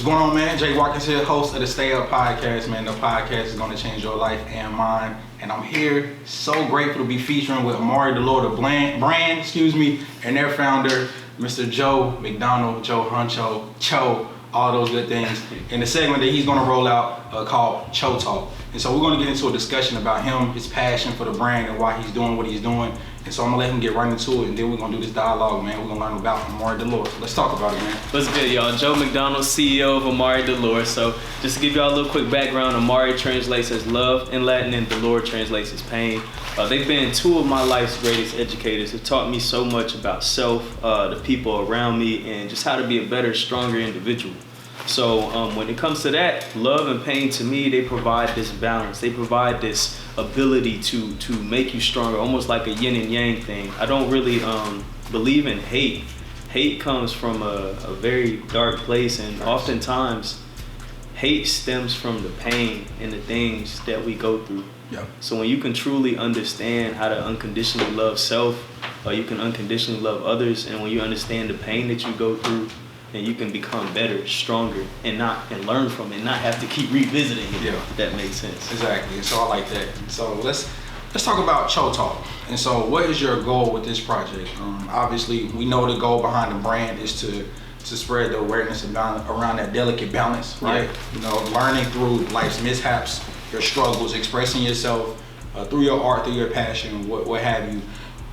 What's going on, man? Jay Watkins here, host of the Stay Up Podcast, man. The podcast is going to change your life and mine. And I'm here, so grateful to be featuring with Amare Dolore, the brand, and their founder, Mr. Joe McDonald, Joe Huncho, Cho, all those good things. In the segment that he's going to roll out called Cho Talk. And so we're going to get into a discussion about him, his passion for the brand, and why he's doing what he's doing. And so I'm gonna let him get right into it, and then we're gonna do this dialogue, man. We're gonna learn about Amare Dolore. Let's talk about it, man. What's good, y'all? Joe McDonald, CEO of Amare Dolore. So just to give y'all a little quick background, Amare translates as love in Latin, and Dolore translates as pain. They've been two of my life's greatest educators. They've taught me so much about self, the people around me, and just how to be a better, stronger individual. So when it comes to that, love and pain, to me, they provide this balance. They provide this ability to make you stronger, almost like a yin and yang thing. I don't really believe in hate. Hate comes from a very dark place, and oftentimes hate stems from the pain and the things that we go through. Yeah. So when you can truly understand how to unconditionally love self, you can unconditionally love others, and when you understand the pain that you go through, and you can become better, stronger, and learn from it, and not have to keep revisiting it. Yeah. If that makes sense. Exactly. And so I like that. So let's talk about Cho Talk. And so what is your goal with this project? Obviously, we know the goal behind the brand is to spread the awareness around that delicate balance, right? Yeah. You know, learning through life's mishaps, your struggles, expressing yourself through your art, through your passion, what have you.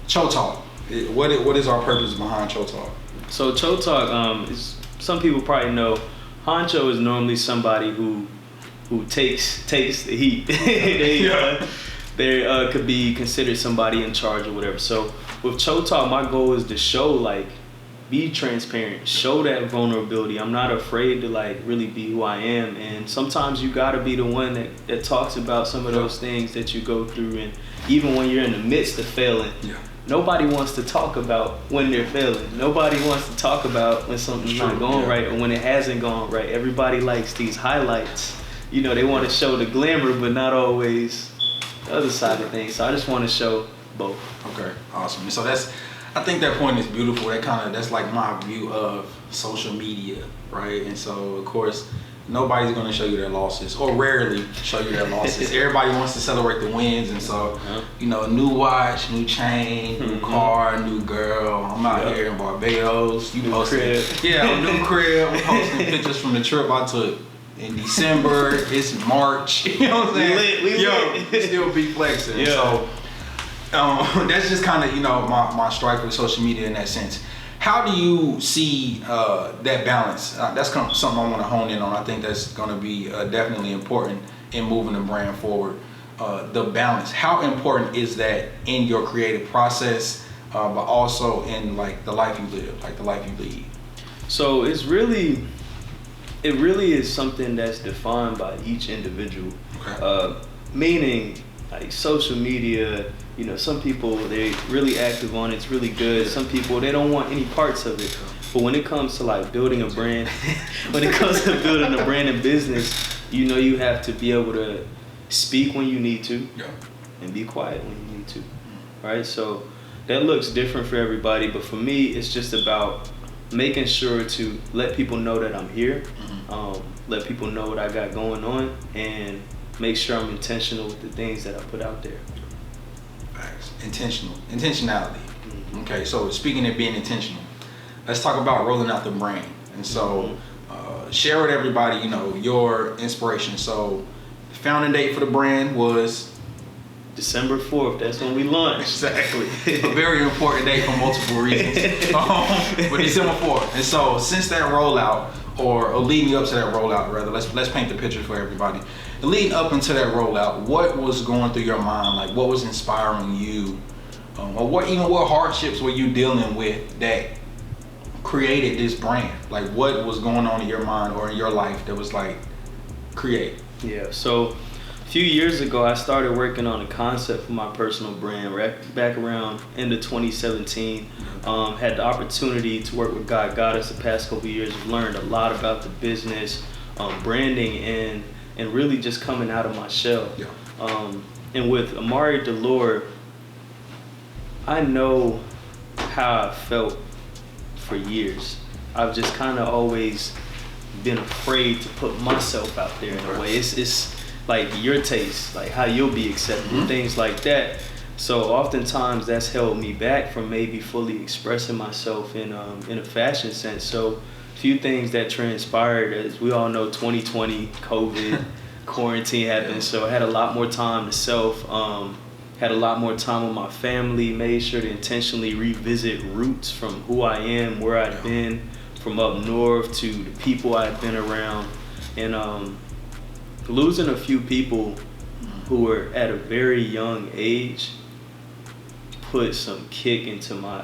Cho Talk. What is our purpose behind Cho Talk? So Cho Talk, some people probably know, Honcho is normally somebody who takes the heat. They could be considered somebody in charge or whatever. So with Cho Talk, my goal is to show, be transparent, show that vulnerability. I'm not afraid to really be who I am. And sometimes you gotta be the one that talks about some of those things that you go through. And even when you're in the midst of failing, nobody wants to talk about when they're failing. Nobody wants to talk about when something's not going right or when it hasn't gone right. Everybody likes these highlights. You know, they want to show the glamour, but not always the other side of things. So I just want to show both. Okay, awesome. And so I think that point is beautiful. That's like my view of social media, right? And so of course, nobody's going to show you their losses, or rarely show you their losses. Everybody wants to celebrate the wins, and so, you know, new watch, new chain, new car, new girl. I'm out here in Barbados. You posting, new crib. I'm posting pictures from the trip I took in December. It's March. You know what I'm saying? We lit. Still be flexing. Yeah. So that's just kind of, you know, my strike with social media in that sense. How do you see that balance? That's something I want to hone in on. I think that's going to be definitely important in moving the brand forward. The balance. How important is that in your creative process, but also in the life you live, the life you lead? So it really is something that's defined by each individual. Okay. Meaning, social media. You know, some people, they're really active on it, it's really good. Some people, they don't want any parts of it. But when it comes to building a brand, and business, you know, you have to be able to speak when you need to and be quiet when you need to, right? So that looks different for everybody, but for me, it's just about making sure to let people know that I'm here, let people know what I got going on, and make sure I'm intentional with the things that I put out there. Intentionality. Okay, so speaking of being intentional, let's talk about rolling out the brand. And so share with everybody, you know, your inspiration. So the founding date for the brand was December 4th. That's when we launched. Exactly. A very important date for multiple reasons. But December 4th. And so since that rollout, or leading up to that rollout, rather, let's paint the picture for everybody. Leading up into that rollout, what was going through your mind? What was inspiring you? Or what hardships were you dealing with that created this brand? What was going on in your mind or in your life that was create? Yeah, so a few years ago, I started working on a concept for my personal brand back around end of 2017. Had the opportunity to work with God Goddess the past couple of years. I've learned a lot about the business, branding, and really just coming out of my shell. And with Amare Dolore, I know how I felt for years. I've just kind of always been afraid to put myself out there in a way. It's like your taste, like how you'll be accepted, things like that. So oftentimes that's held me back from maybe fully expressing myself in a fashion sense. So a few things that transpired, as we all know, 2020, COVID, quarantine happened. So I had a lot more time to self, had a lot more time with my family, made sure to intentionally revisit roots from who I am, where I'd been, from up north to the people I'd been around. And losing a few people who were at a very young age put some kick into my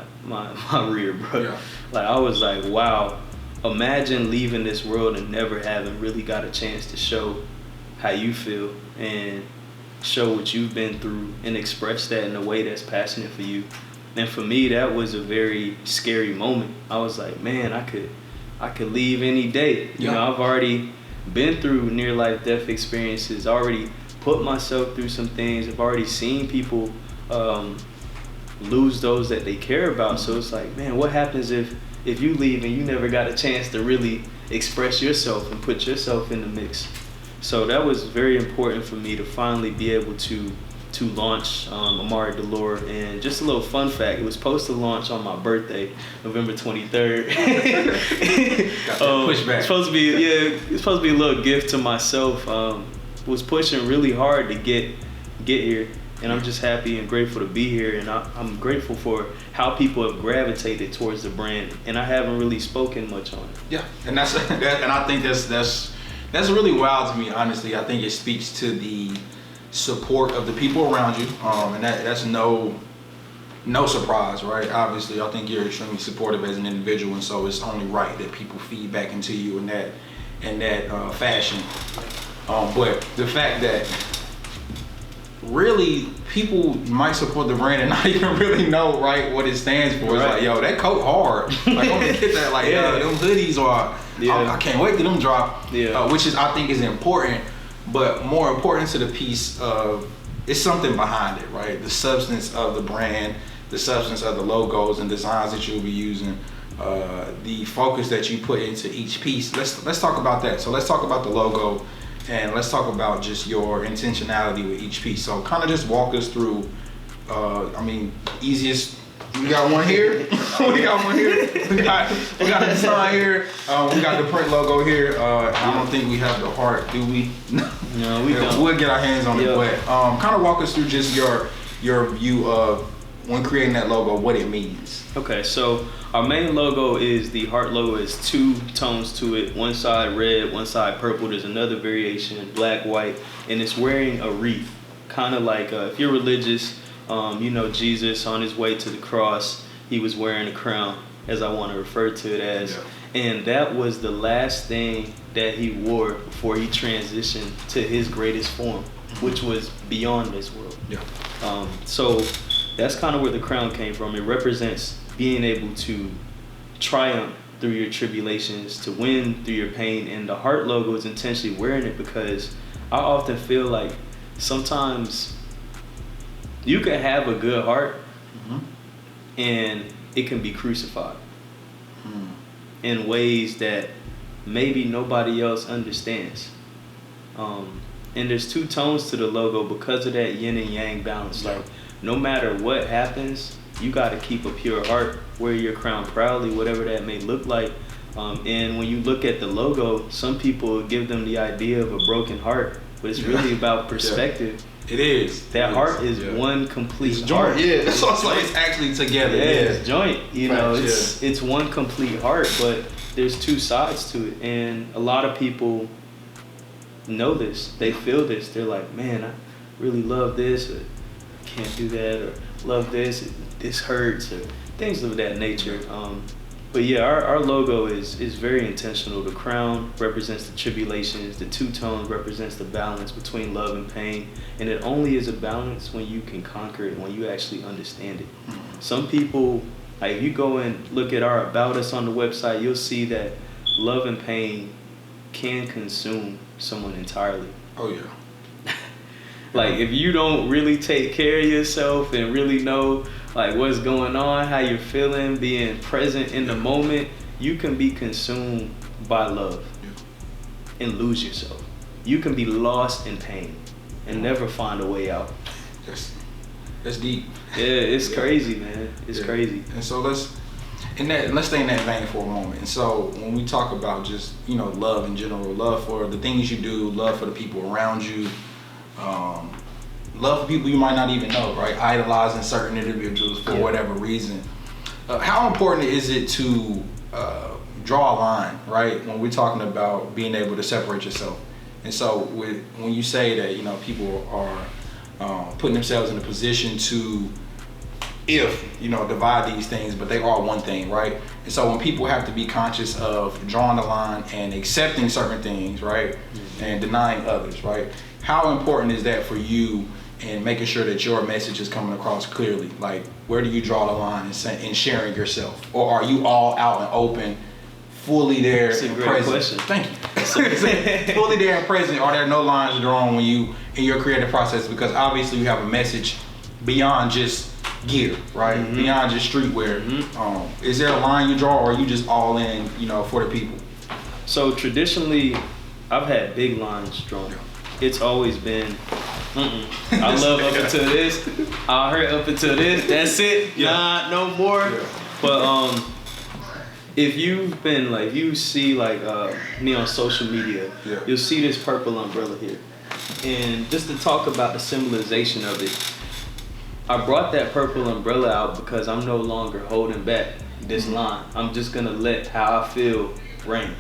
rear, bro. Yeah. Like, I was like, wow, imagine leaving this world and never having really got a chance to show how you feel and show what you've been through and express that in a way that's passionate for you. And for me, that was a very scary moment. I was like, man, I could leave any day. You know, I've already been through near life death experiences, already put myself through some things. I've already seen people lose those that they care about. So it's like, man, what happens if you leave and you never got a chance to really express yourself and put yourself in the mix? So that was very important for me to finally be able to launch Amare Dolore. And just a little fun fact, it was supposed to launch on my birthday, November 23rd. Pushback. It's supposed to be a little gift to myself. Was pushing really hard to get here, and I'm just happy and grateful to be here. And I'm grateful for how people have gravitated towards the brand, and I haven't really spoken much on it. Yeah, and and I think that's really wild to me, honestly. I think it speaks to the support of the people around you, and that's no surprise, right? Obviously, I think you're extremely supportive as an individual, and so it's only right that people feed back into you in that fashion. But the fact that really people might support the brand and not even really know, right, what it stands for. It's like, yo, that coat hard. Like, I'm gonna get that. Like, them hoodies are. I can't wait till them drop. Which I think is important. But more important to the piece of, it's something behind it, right? The substance of the brand, the substance of the logos and designs that you'll be using, the focus that you put into each piece. Let's talk about that. So let's talk about the logo, and let's talk about just your intentionality with each piece. So kind of just walk us through, easiest. We got one here. We got one here. We got the design here. We got the print logo here. I don't think we have the heart, do we? No, we don't. We'll get our hands on it. But kind of walk us through just your view of, when creating that logo, what it means. Okay, so our main logo is the heart logo. Is two tones to it. One side red, one side purple. There's another variation, black, white, and it's wearing a wreath. Kind of like if you're religious. Jesus on his way to the cross, he was wearing a crown, as I want to refer to it as. And that was the last thing that he wore before he transitioned to his greatest form, which was beyond this world. So that's kind of where the crown came from. It represents being able to triumph through your tribulations, to win through your pain. And the heart logo is intentionally wearing it because I often feel like sometimes you can have a good heart, and it can be crucified in ways that maybe nobody else understands. And there's two tones to the logo because of that yin and yang balance. Like, no matter what happens, you got to keep a pure heart, wear your crown proudly, whatever that may look like. And when you look at the logo, some people give them the idea of a broken heart, but it's really about perspective. It is. That heart is one complete heart. So it's like it's actually together. It's joint. It's one complete heart, but there's two sides to it. And a lot of people know this. They feel this. They're like, man, I really love this, or can't do that, or love this, this hurts, or things of that nature. But yeah, our logo is very intentional. The crown represents the tribulations. The two tones represents the balance between love and pain. And it only is a balance when you can conquer it, when you actually understand it. Some people, like, if you go and look at our About Us on the website, you'll see that love and pain can consume someone entirely. Oh yeah. Like, if you don't really take care of yourself and really know like what's going on, how you're feeling, being present in the moment, you can be consumed by love. and lose yourself. You can be lost in pain and never find a way out. That's deep. Yeah, it's crazy, man. It's crazy. And so let's stay in that vein for a moment. And so when we talk about just, love in general, love for the things you do, love for the people around you, love for people you might not even know, right? Idolizing certain individuals for whatever reason. How important is it to draw a line, right? When we're talking about being able to separate yourself. And so when you say that, people are putting themselves in a position to, divide these things, but they are one thing, right? And so when people have to be conscious of drawing the line and accepting certain things, right? And denying others, right? How important is that for you in making sure that your message is coming across clearly? Like, where do you draw the line in sharing yourself? Or are you all out and open, fully there and present? Question. Thank you. Fully there and present. Are there no lines drawn when you in your creative process? Because obviously you have a message beyond just gear, right? Mm-hmm. Beyond just streetwear. Mm-hmm. Is there a line you draw, or are you just all in, for the people? So traditionally, I've had big lines drawn. It's always been, I love up until this. I heard up until this. That's it. Nah, no more. Yeah. But if you've been you see me on social media, you'll see this purple umbrella here. And just to talk about the symbolization of it, I brought that purple umbrella out because I'm no longer holding back this line. I'm just gonna let how I feel reign.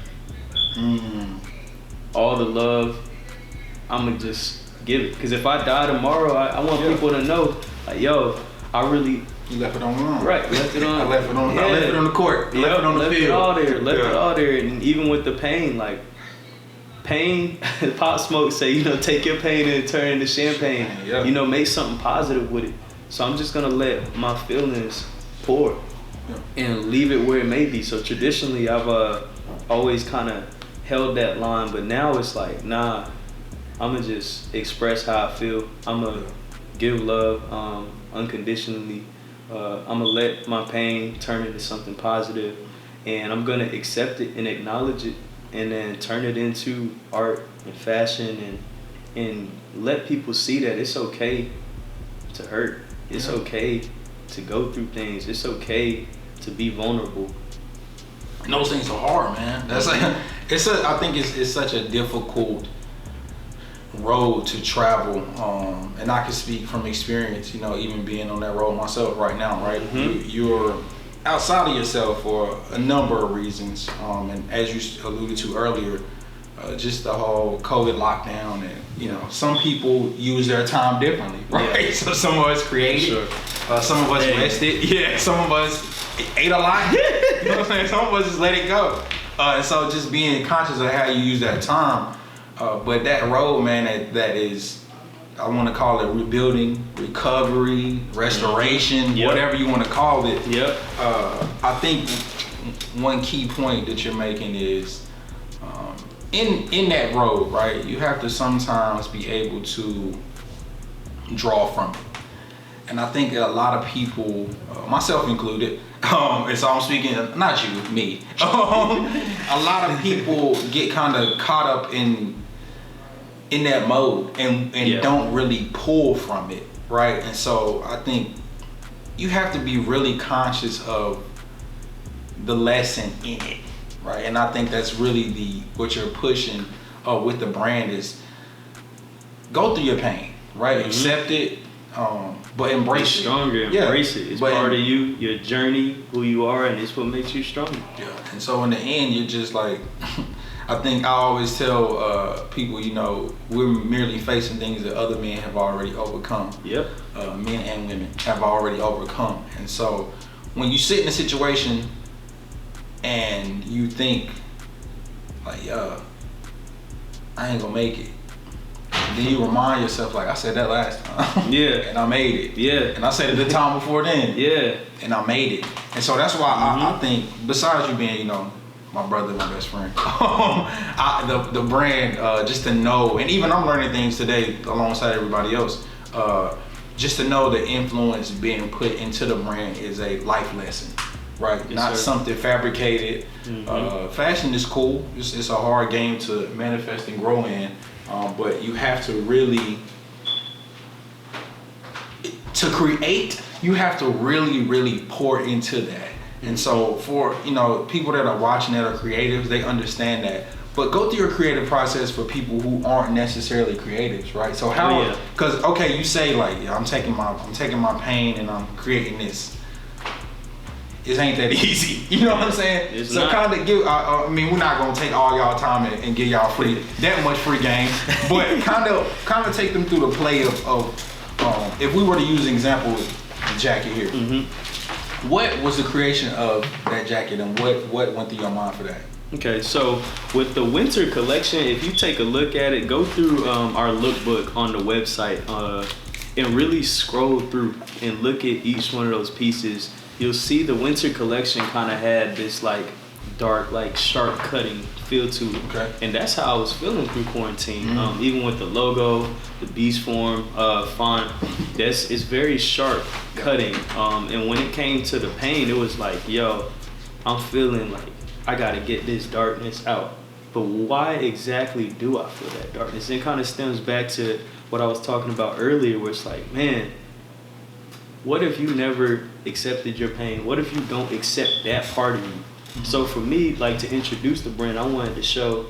All the love, I'm gonna just give it. Because if I die tomorrow, I want people to know, I really... You left it on the line. Right, left it on. I left it on the court. Left it on the field. Left it all there. And even with the pain, pain, Pop Smoke say, take your pain and turn it into champagne. Yeah. Make something positive with it. So I'm just gonna let my feelings pour and leave it where it may be. So traditionally, I've always kind of held that line, but now it's nah, I'm gonna just express how I feel. I'm gonna give love unconditionally. I'm gonna let my pain turn into something positive, and I'm gonna accept it and acknowledge it, and then turn it into art and fashion, and let people see that it's okay to hurt. It's okay to go through things. It's okay to be vulnerable. And those things are hard, man. That's I think it's such a difficult road to travel, and I can speak from experience, even being on that road myself right now, right? Mm-hmm. You're outside of yourself for a number of reasons, and as you alluded to earlier, just the whole COVID lockdown, and some people use their time differently, right? So some of us created, some of us rested, some of us ate a lot, you know what I'm saying? Some of us just let it go. So just being conscious of how you use that time. But that road, man, that is, I want to call it rebuilding, recovery, restoration, whatever you want to call it. Yep. I think one key point that you're making is in that road, right? You have to sometimes be able to draw from it. And I think that a lot of people, myself included, and so I'm speaking, not you, me. A lot of people get kind of caught up in that mode and don't really pull from it, right? And so I think you have to be really conscious of the lesson in it, right? And I think that's really what you're pushing with the brand is go through your pain, right? Mm-hmm. Accept it, but embrace it. Stronger, embrace it. It's part of you, your journey, who you are, and it's what makes you stronger. Yeah, and so in the end, you're just I think I always tell people, we're merely facing things that other men have already overcome. Yep. Men and women have already overcome. And so when you sit in a situation and you think, I ain't gonna make it, then you remind yourself, I said that last time. Yeah. And I made it. Yeah. And I said it the time before then. Yeah. And I made it. And so that's why I think, besides you being, my brother, my best friend, the brand, just to know, and even I'm learning things today alongside everybody else, just to know the influence being put into the brand is a life lesson, right? Yes, Not sir. something fabricated. Fashion is cool. It's a hard game to manifest and grow in, but you have to really, to create, you have to really pour into that. And so for, people that are watching that are creatives, they understand that. But go through your creative process for people who aren't necessarily creatives, right? So how, because okay, you say like, I'm taking my pain and I'm creating this. It ain't that easy, you know what I'm saying? It's so not. kind of give, I mean, we're not gonna take all y'all time and give y'all that much free game, but kind of take them through the play of if we were to use an example with the jacket here. What was the creation of that jacket, and what went through your mind for that? Okay, so with the winter collection, if you take a look at it, go through our lookbook on the website and really scroll through and look at each one of those pieces. You'll see the winter collection kind of had this like dark, like sharp cutting feel to it. Okay. And that's how I was feeling through quarantine. Even with the logo, the beast form font, it's very sharp cutting. And when it came to the pain, it was like, yo, I'm feeling like I gotta get this darkness out. But why exactly do I feel that darkness? It kind of stems back to what I was talking about earlier, where it's like, man, what if you never accepted your pain? What if you don't accept that part of you? So for me, like, to introduce the brand, I wanted to show,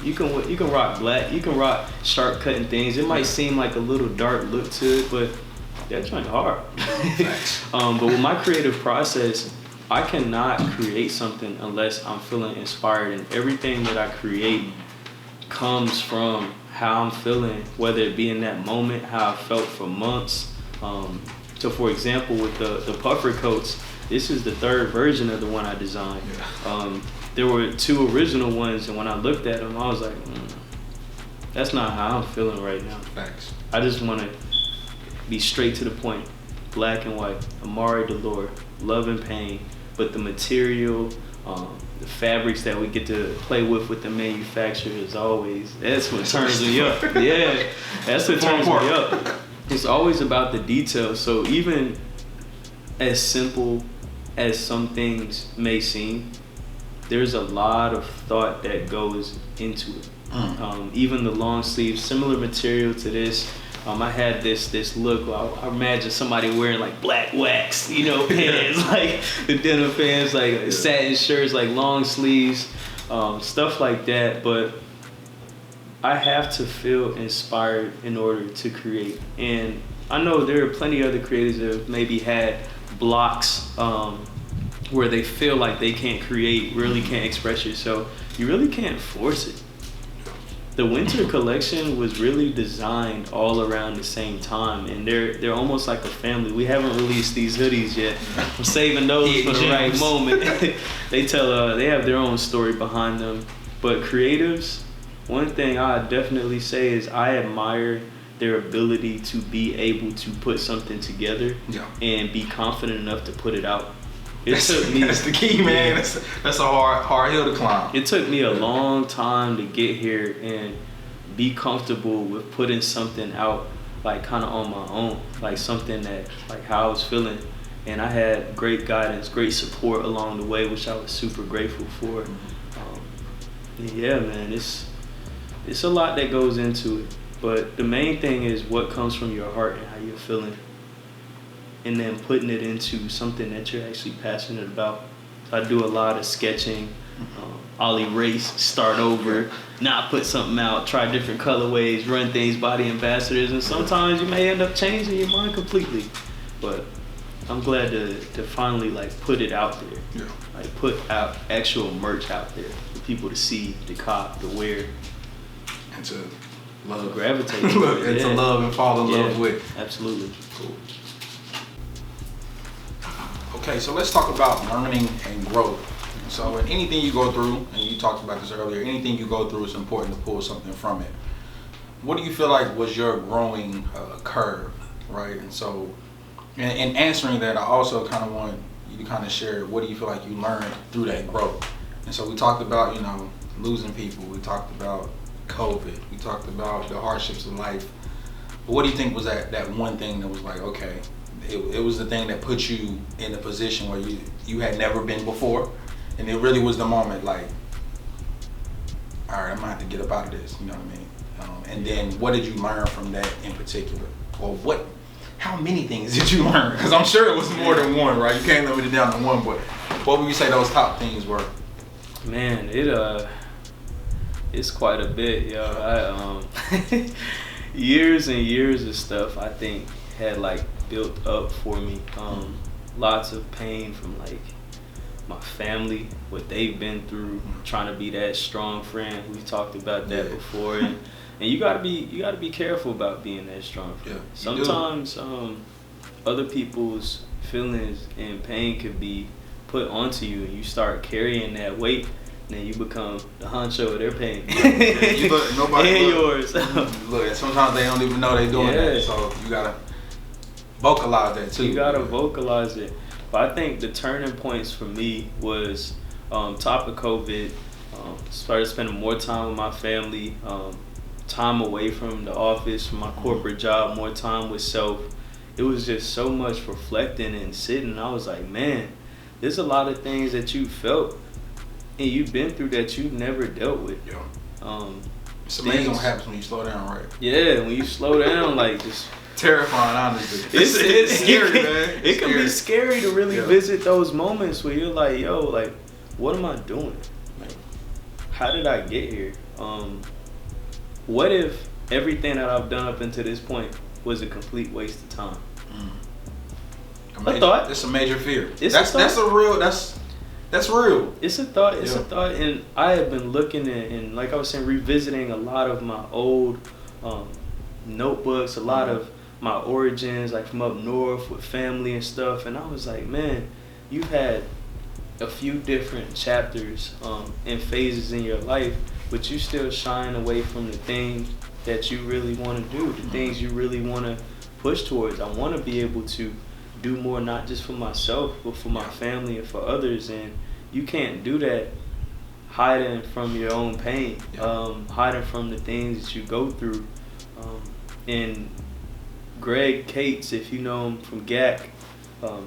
you can rock black, you can rock sharp cutting things. It might seem like a little dark look to it, but that's trying hard. But with my creative process, I cannot create something unless I'm feeling inspired, and everything that I create comes from how I'm feeling, whether it be in that moment, how I felt for months. So for example, with the puffer coats, this is the third version of the one I designed. There were two original ones, and when I looked at them, I was like, that's not how I'm feeling right now. Thanks. I just want to be straight to the point, black and white, Amare Dolore, love and pain, but the material, the fabrics that we get to play with the manufacturer, as always, that's what turns me up. Yeah, that's what turns me up. It's always about the details. So even as simple as some things may seem, there's a lot of thought that goes into it. Even the long sleeves, similar material to this. I had this look. I imagine somebody wearing like black wax, pants, like the denim pants, like satin shirts, like long sleeves, stuff like that. But I have to feel inspired in order to create. And I know there are plenty of other creators that have maybe had blocks where they feel like they can't create, really can't express yourself. You really can't force it. The winter collection was really designed all around the same time, and they're almost like a family. We haven't released these hoodies yet. I'm saving those for the right moment. They have their own story behind them. But creatives, one thing I definitely say is I admire their ability to be able to put something together and be confident enough to put it out. That's the key, man. That's a hard hill to climb. It took me a long time to get here and be comfortable with putting something out, like kind of on my own, like something that, like how I was feeling. And I had great guidance, great support along the way, which I was super grateful for. Yeah, man, it's a lot that goes into it. But the main thing is what comes from your heart and how you're feeling, and then putting it into something that you're actually passionate about. I do a lot of sketching. I'll erase, start over, not put something out, try different colorways, run things by the ambassadors, and sometimes you may end up changing your mind completely. But I'm glad to finally like put it out there. Like put out actual merch out there for people to see, to cop, to wear. And to love. Gravitate. And to love and fall in love with. Absolutely. Cool. Okay, so let's talk about learning and growth. So in anything you go through, and you talked about this earlier, anything you go through, it's important to pull something from it. What do you feel like was your growing curve, right? And so in answering that, I also kind of want you to kind of share, what do you feel like you learned through that growth? And so we talked about, losing people. We talked about COVID. We talked about the hardships of life. But what do you think was that one thing that was like, okay, it was the thing that put you in a position where you had never been before, and it really was the moment like, all right, I'm gonna have to get up out of this. You know what I mean? And then what did you learn from that in particular, or how many things did you learn? Because I'm sure it was more than one, right? You can't limit it down to one, but what would you say those top things were? Man, it's quite a bit, yo. Years and years of stuff I think had like built up for me. Lots of pain from like my family, what they've been through, trying to be that strong friend. We talked about that before, and you gotta be careful about being that strong friend. Yeah, sometimes other people's feelings and pain could be put onto you, and you start carrying that weight. And then you become the honcho of their pain. You look, nobody and look. yours. Look, sometimes they don't even know they're doing that. So you gotta vocalize that too. You gotta vocalize it. But I think the turning points for me was top of COVID. Started spending more time with my family, time away from the office, from my corporate job, more time with self. It was just so much reflecting and sitting. I was like, man, there's a lot of things that you felt and you've been through that you've never dealt with. Yeah. It's amazing what happens when you slow down, right? Yeah, when you slow down, like just terrifying, honestly. It's scary, man. It can be scary to really visit those moments where you're like, yo, like, what am I doing? Like, how did I get here? What if everything that I've done up until this point was a complete waste of time? A thought. It's a major fear. That's real. It's a thought. It's a thought, and I have been looking at, and like I was saying, revisiting a lot of my old notebooks, a lot of my origins, like from up north with family and stuff. And I was like, man, you've had a few different chapters and phases in your life, but you still shine away from the things that you really want to do, the things you really want to push towards. I want to be able to do more, not just for myself, but for my family and for others. And you can't do that hiding from your own pain, hiding from the things that you go through. And Greg Cates, if you know him from GAC,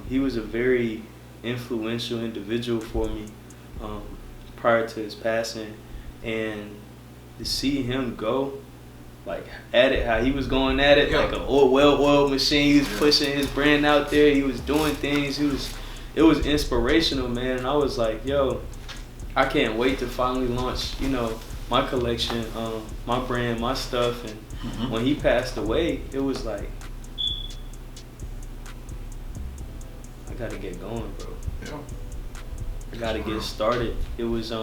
he was a very influential individual for me prior to his passing. And to see him go, like at it, how he was going at it, like a well-oiled machine. He was pushing his brand out there. He was doing things. It was inspirational, man. And I was like, yo, I can't wait to finally launch, my collection, my brand, my stuff. And when he passed away, it was like, I gotta get going, bro. Yeah. I gotta get started. It was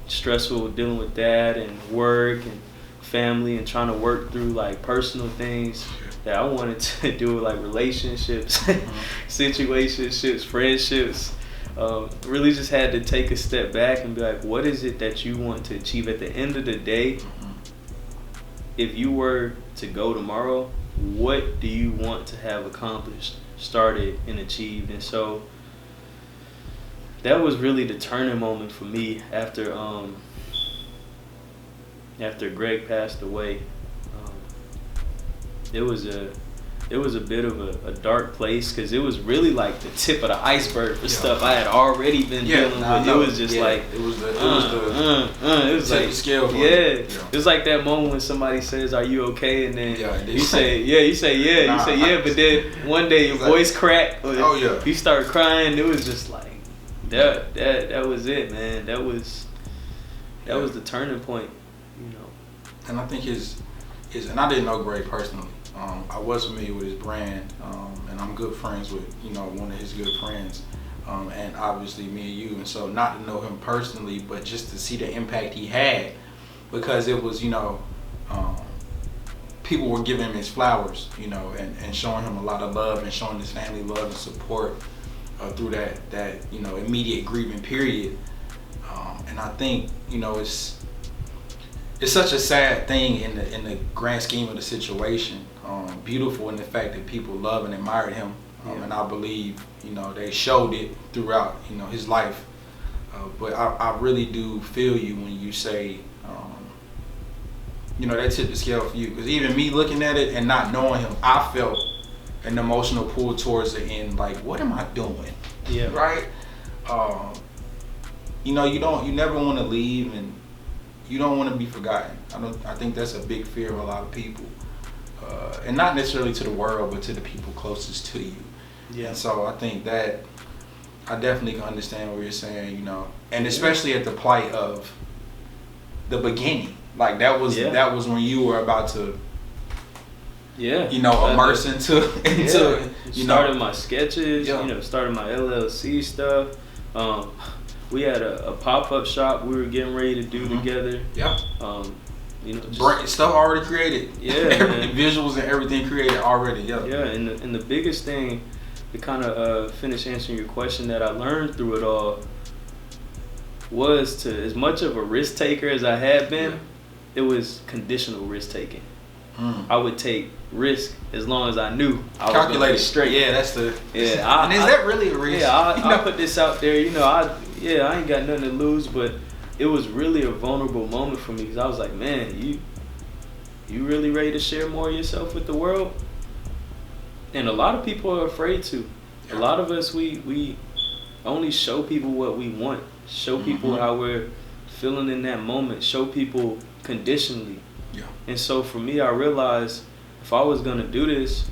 stressful dealing with that and work and family and trying to work through like personal things that I wanted to do, like relationships, situationships, friendships. Really just had to take a step back and be like, what is it that you want to achieve at the end of the day? If you were to go tomorrow, what do you want to have accomplished, started, and achieved? And so that was really the turning moment for me after Greg passed away. It was a bit of a dark place because it was really like the tip of the iceberg for stuff I had already been dealing with. It was just like it was the scale. It was like that moment when somebody says, "Are you okay?" and then you say yeah, but then one day your voice cracked. You start crying. It was just like that was it, man. That was the turning point, And I think his and I didn't know Greg personally. I was familiar with his brand, and I'm good friends with, one of his good friends, and obviously me and you. And so not to know him personally, but just to see the impact he had, because it was, people were giving him his flowers, and showing him a lot of love and showing his family love and support through that immediate grieving period. And I think, it's such a sad thing in the grand scheme of the situation. Beautiful in the fact that people love and admired him, and I believe they showed it throughout his life. But I really do feel you when you say that tipped the scale for you, because even me looking at it and not knowing him, I felt an emotional pull towards the end. Like, what am I doing? Yeah. Right. You know, you never want to leave, and you don't want to be forgotten. I think that's a big fear of a lot of people, and not necessarily to the world, but to the people closest to you. Yeah. And so I think that I definitely can understand what you're saying, you know, and especially at the plight of the beginning. Like that was when you were about to, you know, immerse into you started my sketches, Yeah. you know, started my LLC stuff. We had a pop-up shop we were getting ready to do together. Yeah. You know, stuff already created. Yeah, man. Visuals and everything created already. Yeah. Yeah, and the biggest thing to kind of finish answering your question that I learned through it all was to, as much of a risk taker as I had been, it was conditional risk taking. I would take risk as long as I knew I was going to be straight. Yeah, that's the. Yeah, and is that really a risk? Yeah, I put this out there. You know, I ain't got nothing to lose, but it was really a vulnerable moment for me because I was like, man, you really ready to share more of yourself with the world? And a lot of people are afraid to. Yeah. A lot of us, we only show people what we want. Show people how we're feeling in that moment. Show people conditionally. Yeah. And so for me, I realized if I was going to do this,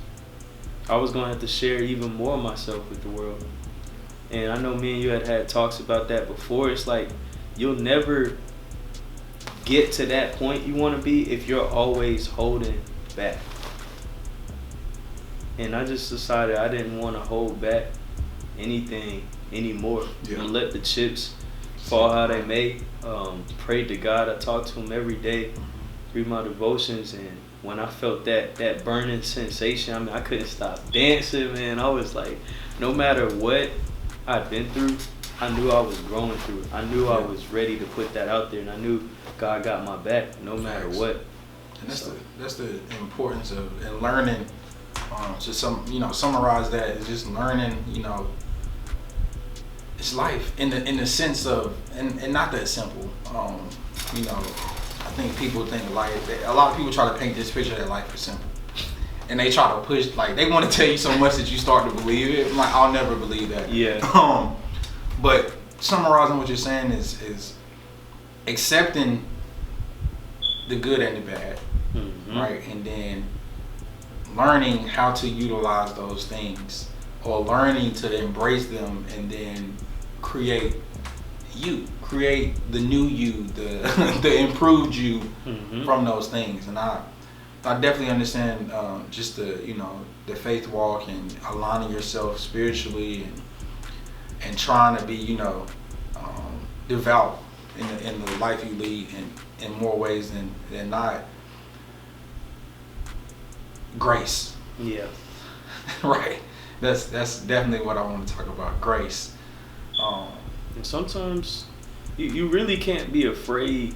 I was going to have to share even more of myself with the world. And I know me and you had talks about that before. It's like you'll never get to that point you want to be if you're always holding back. And I just decided I didn't want to hold back anything anymore. Yeah. And let the chips fall how they may. Prayed to God. I talked to him every day, read my devotions, and when I felt that burning sensation, I mean, I couldn't stop dancing, man. I was like, no matter what I'd been through, I knew I was growing through it. I knew I was ready to put that out there, and I knew God got my back no matter what. And that's the importance of and learning. Just summarize that is just learning. You know, it's life in the sense of and not that simple. You know, I think people think life. A lot of people try to paint this picture that life is simple, and they try to push like they want to tell you so much that you start to believe it. I'm like, I'll never believe that. Yeah. But summarizing what you're saying is accepting the good and the bad, right, and then learning how to utilize those things, or learning to embrace them, and then create the new you, the improved you from those things. And I definitely understand just the faith walk and aligning yourself spiritually and trying to be devout in the life you lead in more ways than not. Grace. Yeah. Right. That's definitely what I want to talk about. Grace. And sometimes you really can't be afraid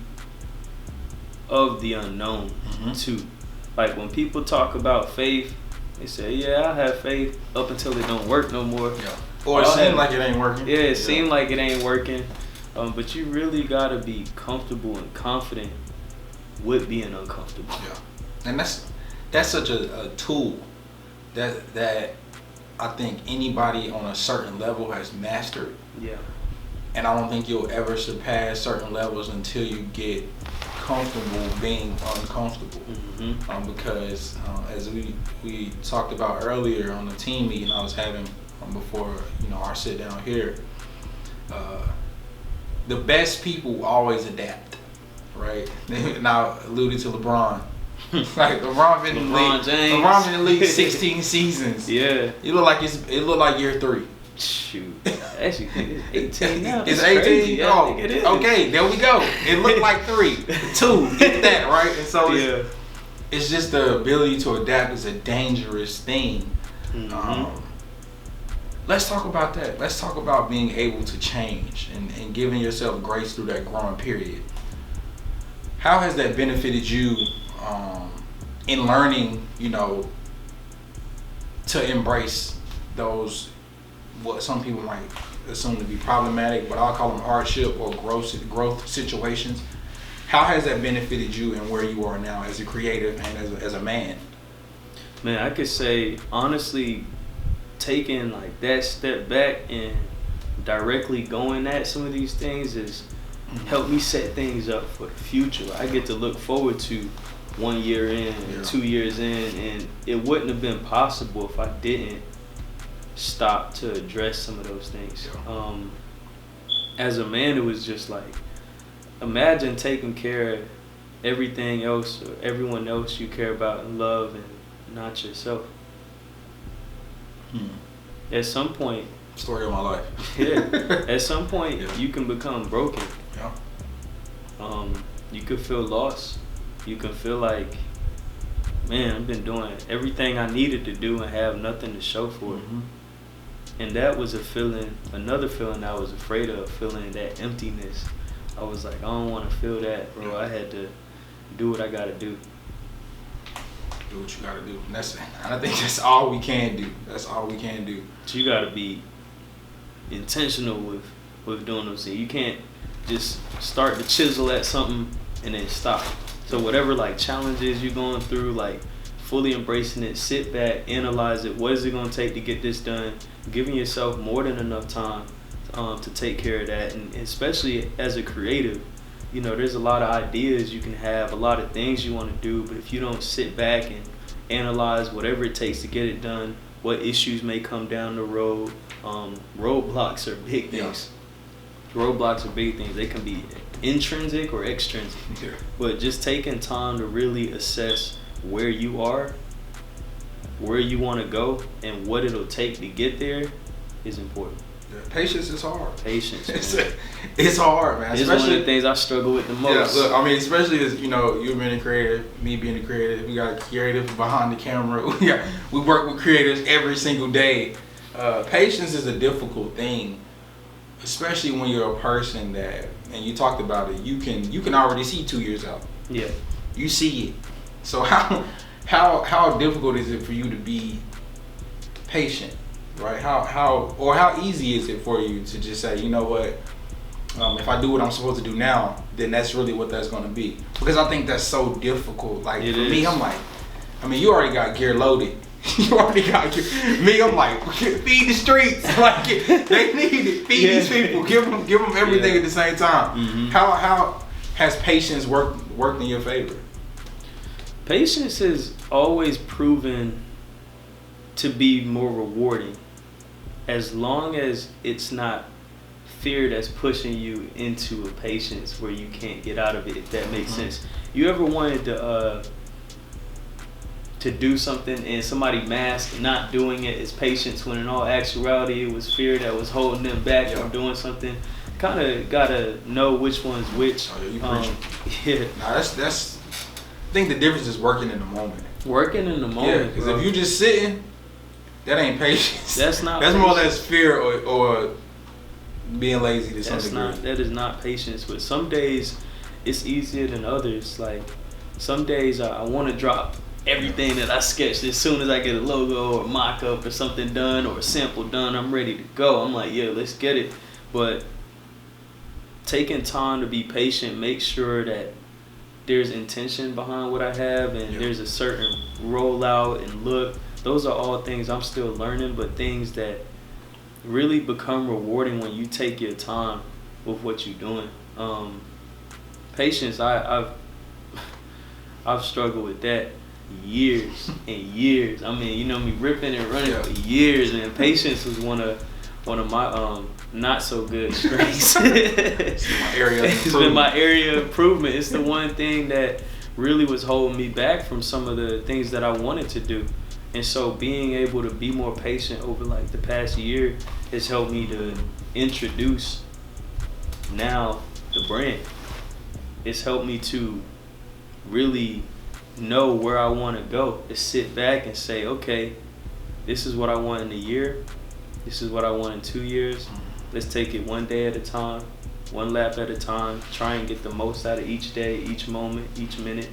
of the unknown too. Like when people talk about faith, they say, yeah, I have faith up until it don't work no more. Yeah. Or it seems like it ain't working. Yeah, it seemed like it ain't working. But you really gotta be comfortable and confident with being uncomfortable. Yeah. And that's such a tool that I think anybody on a certain level has mastered. Yeah. And I don't think you'll ever surpass certain levels until you get comfortable being uncomfortable. Because as we talked about earlier on the team meeting I was having before our sit down here, the best people always adapt, right? And I alluded to LeBron. Like LeBron been in the league 16 seasons. Yeah. It looked like year 3. Shoot. Actually, it's 18 now. It's That's 18? crazy. Yeah, Oh, I think it is. okay, there we go. It looked like 3. 2, get that, right? And so it's just the ability to adapt is a dangerous thing. Let's talk about that. Let's talk about being able to change and giving yourself grace through that growing period. How has that benefited you in learning, to embrace those, what some people might assume to be problematic, but I'll call them hardship or growth situations? How has that benefited you and where you are now as a creative and as a man? Man, I could say honestly, taking like that step back and directly going at some of these things is help me set things up for the future. I get to look forward to 1 year in and 2 years in, and it wouldn't have been possible if I didn't stop to address some of those things. As a man, it was just like, imagine taking care of everything else or everyone else you care about and love, and not yourself. At some point, story of my life. At some point, you can become broken. You could feel lost. You can feel like, man, I've been doing everything I needed to do and have nothing to show for it. And that was another feeling I was afraid of, feeling that emptiness. I was like, I don't want to feel that, bro. I had to do what I got to do. Do what you got to do. And I think that's all we can do. That's all we can do. So you got to be intentional with doing those things. You can't just start to chisel at something and then stop. So whatever like challenges you're going through, like fully embracing it, sit back, analyze it. What is it going to take to get this done? Giving yourself more than enough time to take care of that. And especially as a creative, you know, there's a lot of ideas you can have, a lot of things you want to do, but if you don't sit back and analyze whatever it takes to get it done, what issues may come down the road, roadblocks are big things. Roadblocks are big things. They can be intrinsic or extrinsic. But just taking time to really assess where you are, where you want to go, and what it'll take to get there is important. Patience is hard. Patience, it's hard, man. It's one of the things I struggle with the most. Yeah, look, I mean, especially as, you know, you being a creative, me being a creative, we got a creative behind the camera. We work with creators every single day. Patience is a difficult thing, especially when you're a person that, and you talked about it, you can already see 2 years out. Yeah. You see it. So how difficult is it for you to be patient? Right? How easy is it for you to just say, you know what, if I do what I'm supposed to do now, then that's really what that's going to be? Because I think that's so difficult. Like for me, I'm like, I mean, you already got gear loaded. You already got gear. Me, I'm like, feed the streets. Like they need it. Feed these people. Give them everything at the same time. How has patience worked in your favor? Patience has always proven to be more rewarding, as long as it's not fear that's pushing you into a patience where you can't get out of it, if that makes sense. You ever wanted to do something and somebody masked not doing it as patience, when in all actuality it was fear that was holding them back from doing something? Kind of gotta know which one's which. Nah, that's. I think the difference is working in the moment. Working in the moment. Because if you just sitting, that ain't patience. That's not. That's patience. more or less fear or being lazy to some degree. That is not patience. But some days it's easier than others. Like some days I want to drop everything that I sketched as soon as I get a logo or mock up or something done or a sample done. I'm ready to go. I'm like, yeah, let's get it. But taking time to be patient, make sure that there's intention behind what I have, and there's a certain rollout and look. Those are all things I'm still learning, but things that really become rewarding when you take your time with what you're doing. Patience, I've struggled with that years and years. I mean, you know me ripping and running for years, and patience was one of my not so good strengths. It's been my area of improvement. It's the one thing that really was holding me back from some of the things that I wanted to do. And so being able to be more patient over like the past year has helped me to introduce now the brand. It's helped me to really know where I want to go, to sit back and say, okay, this is what I want in a year. This is what I want in 2 years. Let's take it one day at a time, one lap at a time. Try and get the most out of each day, each moment, each minute.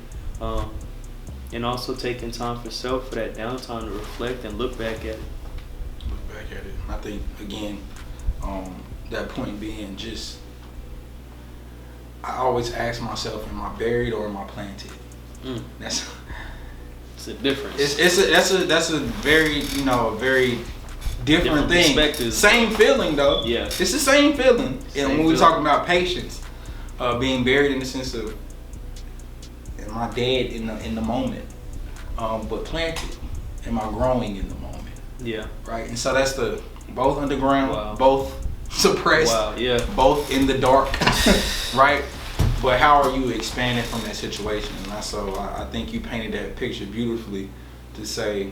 And also taking time for self, for that downtime to reflect and look back at it. Look back at it. I think, again, that point being just, I always ask myself, am I buried or am I planted? It's a difference. That's a very very different thing. Perspective. Same feeling though. Yeah. It's the same feeling. Same and when we feeling. talk about patience, being buried in the sense of, am I dead in the moment? But planted, am I growing in the moment? Yeah. Right. And so that's the both underground, Wow. both suppressed, Wow. Yeah. both in the dark, right? But how are you expanding from that situation? And so I think you painted that picture beautifully to say,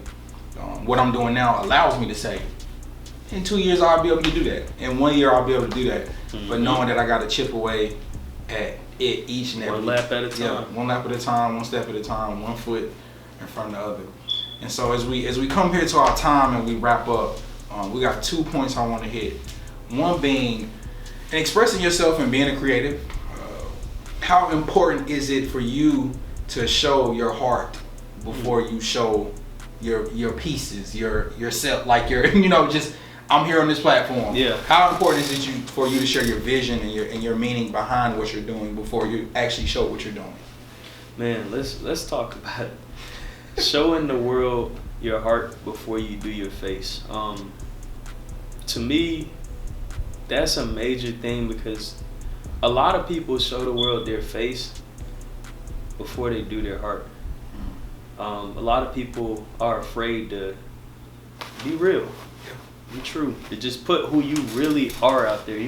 what I'm doing now allows me to say, in 2 years I'll be able to do that. In 1 year I'll be able to do that. Mm-hmm. But knowing that I got to chip away at it each and every One lap at a time. Yeah, one lap at a time, one step at a time, one foot in front of the other. And so as we come here to our time and we wrap up, we got 2 points I want to hit. One being, in expressing yourself and being a creative, how important is it for you to show your heart before you show your pieces, yourself, like just I'm here on this platform. Yeah. How important is it for you to share your vision and your meaning behind what you're doing before you actually show what you're doing? Man, let's talk about it. Showing the world your heart before you do your face. To me, that's a major thing because a lot of people show the world their face before they do their heart. A lot of people are afraid to be real, be true, to just put who you really are out there.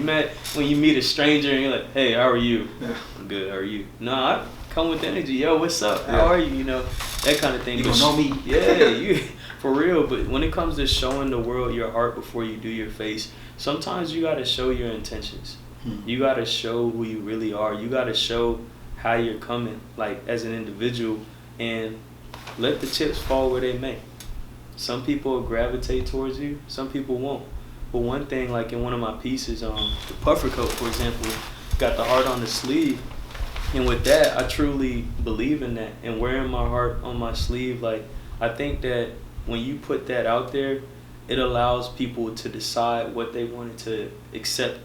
When you meet a stranger and you're like, hey, how are you? Yeah. I'm good, how are you? No, I come with energy. Yo, what's up? How are you? That kind of thing. You don't know me. Yeah, you for real. But when it comes to showing the world your heart before you do your face, sometimes you got to show your intentions. You got to show who you really are. You got to show how you're coming, like as an individual, and let the chips fall where they may. Some people will gravitate towards you, some people won't. But one thing, like in one of my pieces, the puffer coat, for example, got the heart on the sleeve. And with that, I truly believe in that. And wearing my heart on my sleeve, like, I think that when you put that out there, it allows people to decide what they wanted to accept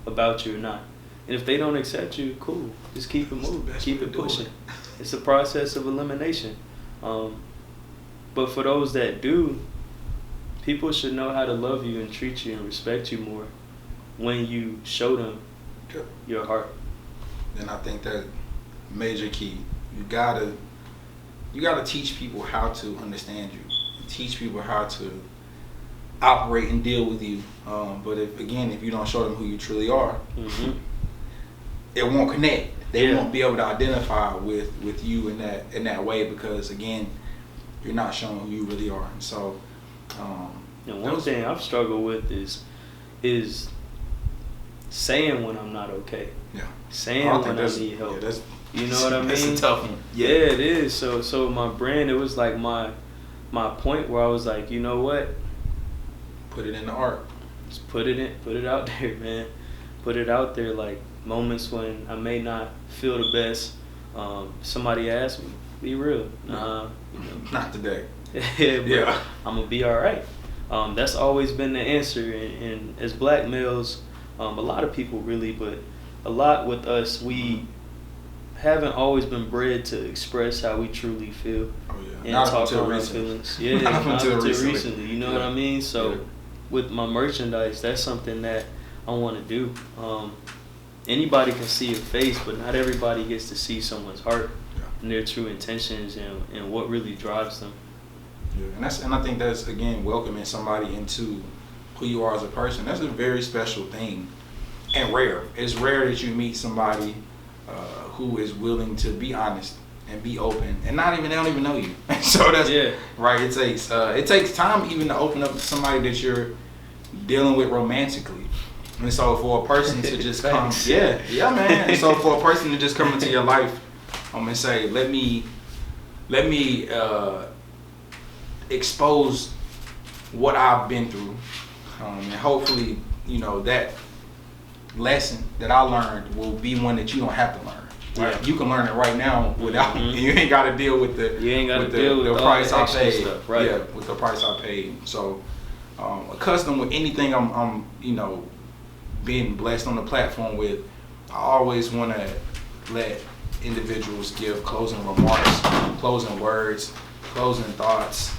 about you or not. And if they don't accept you, cool. Just keep it moving. Keep it pushing. It's a process of elimination. But for those that do, people should know how to love you and treat you and respect you more when you show them your heart. And I think that major key. You gotta teach people how to understand you. Teach people how to operate and deal with you. But if you don't show them who you truly are, it won't connect. They won't be able to identify with you in that way because again, you're not showing who you really are. And so, and one thing I've struggled with is saying when I'm not okay. Yeah. Saying when I need help. Yeah, you know what I mean? That's a tough one. Yeah, it is. So my brand, it was like my point where I was like, you know what? Put it in the art. Just put it out there, man. Put it out there, like moments when I may not feel the best. Somebody asked me, be real. Not today. Yeah. I'm gonna be all right. That's always been the answer. And as black males, a lot of people really, but a lot with us, we haven't always been bred to express how we truly feel. Oh, yeah. And not talk until on our recently. feelings. Yeah, not until recently. You know what I mean? So with my merchandise, that's something that I want to do. Anybody can see a face, but not everybody gets to see someone's heart and their true intentions and what really drives them. Yeah, and I think that's again welcoming somebody into who you are as a person. That's a very special thing and rare. It's rare that you meet somebody who is willing to be honest and be open and they don't even know you. So that's right. It takes time even to open up to somebody that you're dealing with romantically. And so for a person to just come, man. And so for a person to just come into your life, and say, let me expose what I've been through, and hopefully, that lesson that I learned will be one that you don't have to learn. Right? Yeah. You can learn it right now without, and you ain't got to deal with the price I paid. Stuff, right? Yeah, with the price I paid. So, accustomed with anything I'm being blessed on the platform with, I always want to let individuals give closing remarks, closing words, closing thoughts.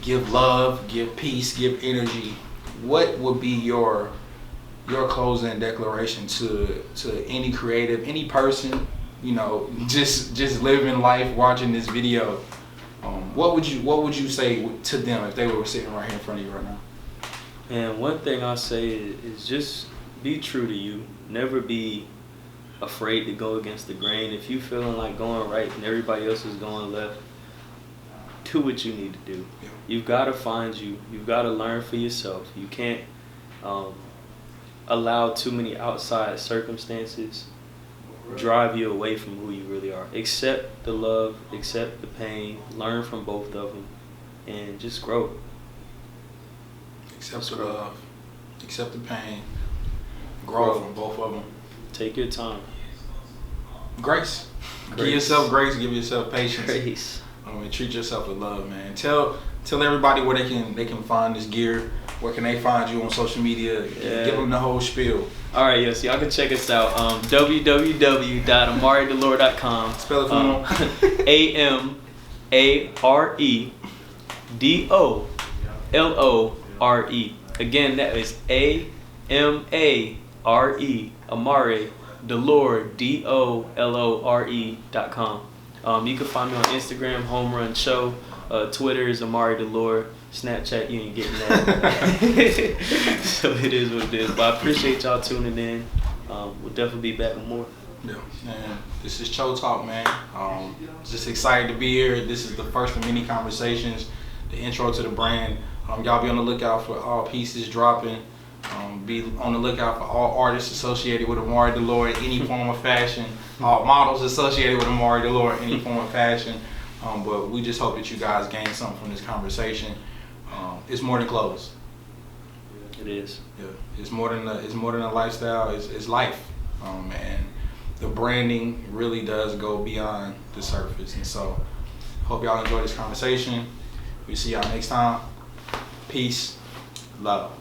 Give love, give peace, give energy. What would be your closing declaration to any creative, any person, just living life, watching this video? What would you say to them if they were sitting right here in front of you right now? And one thing I say is just be true to you. Never be afraid to go against the grain. If you feeling like going right and everybody else is going left, do what you need to do. Yeah. You've got to find you. You've got to learn for yourself. You can't allow too many outside circumstances drive you away from who you really are. Accept the love, accept the pain, learn from both of them, and just grow. Accept the love, accept the pain, grow from both of them. Take your time. Grace. Give yourself grace, give yourself patience. Grace. And treat yourself with love, man. Tell everybody where they can find this gear. Where can they find you on social media? Yeah. Give them the whole spiel. All right, yes, y'all can check us out. www.amaredolore.com. Spell it for me. AMaredolore. Again, that is AMARE. Amare Dolore DOLORE.com. You can find me on Instagram, Home Run Show. Twitter is Amare Dolore. Snapchat, you ain't getting that. So it is what it is. But I appreciate y'all tuning in. We'll definitely be back with more. Yeah, man. This is Cho Talk, man. Just excited to be here. This is the first of many conversations, the intro to the brand. Y'all be on the lookout for all pieces dropping. Be on the lookout for all artists associated with Amare Dolore in any form of fashion. All models associated with Amare Dolore in any form of fashion. But we just hope that you guys gain something from this conversation. It's more than clothes. It is. Yeah, it's more than a lifestyle. It's life. And the branding really does go beyond the surface. And so, hope y'all enjoy this conversation. We'll see y'all next time. Peace, love.